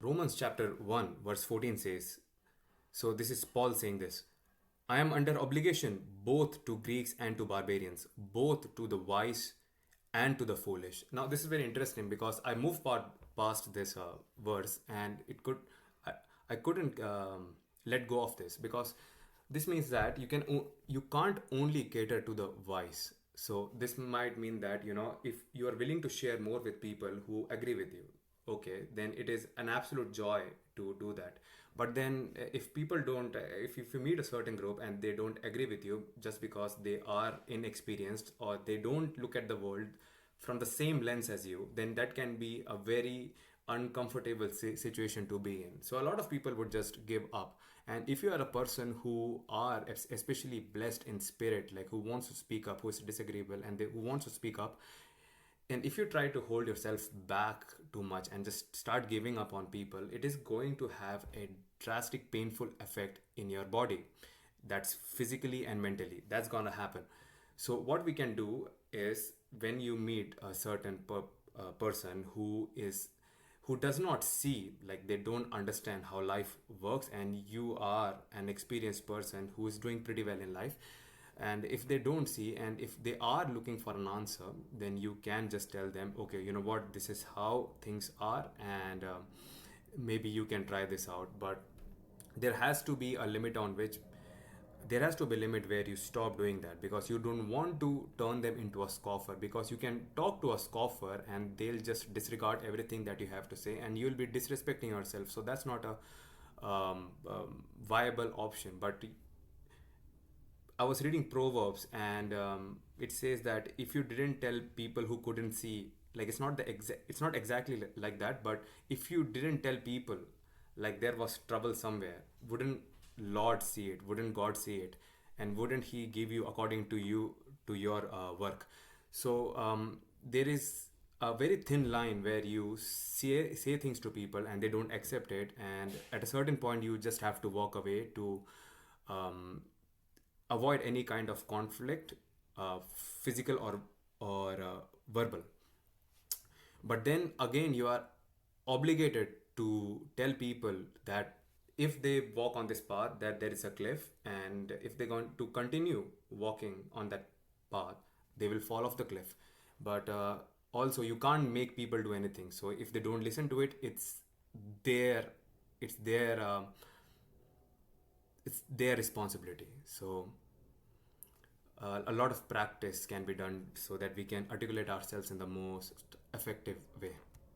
Romans chapter 1, verse 14 says, so this is Paul saying this: I am under obligation both to Greeks and to barbarians, both to the wise and to the foolish. Now, this is very interesting because I moved past this verse, and I, I couldn't let go of this, because this means that you can't only cater to the wise. So this might mean that, if you are willing to share more with people who agree with you, okay, then it is an absolute joy to do that. But then if people don't if you meet a certain group and they don't agree with you just because they are inexperienced, or they don't look at the world from the same lens as you, then that can be a very uncomfortable situation to be in. So a lot of people would just give up. And if you are a person who are especially blessed in spirit, like who wants to speak up, who is disagreeable, and who wants to speak up, and if you try to hold yourself back too much and just start giving up on people, it is going to have a drastic painful effect in your body. That's physically and mentally that's going to happen. So what we can do is, when you meet a certain person who does not see, like they don't understand how life works, and you are an experienced person who is doing pretty well in life, and if they don't see, and if they are looking for an answer, then you can just tell them, okay, you know what, this is how things are, and maybe you can try this out. But there has to be a limit on which there has to be a limit where you stop doing that, because you don't want to turn them into a scoffer, because you can talk to a scoffer and they'll just disregard everything that you have to say, and you'll be disrespecting yourself. So that's not a viable option. But I was reading Proverbs, and it says that if you didn't tell people who couldn't see, like it's not exactly like that, but if you didn't tell people like there was trouble somewhere, wouldn't Lord see it? Wouldn't God see it? And wouldn't He give you according to your work? So there is a very thin line where you say things to people and they don't accept it, and at a certain point you just have to walk away to um, avoid any kind of conflict, physical or verbal. But then again, you are obligated to tell people that if they walk on this path, that there is a cliff, and if they're going to continue walking on that path, they will fall off the cliff. But also, you can't make people do anything. So if they don't listen to it, their it's their it's their responsibility. So a lot of practice can be done so that we can articulate ourselves in the most effective way.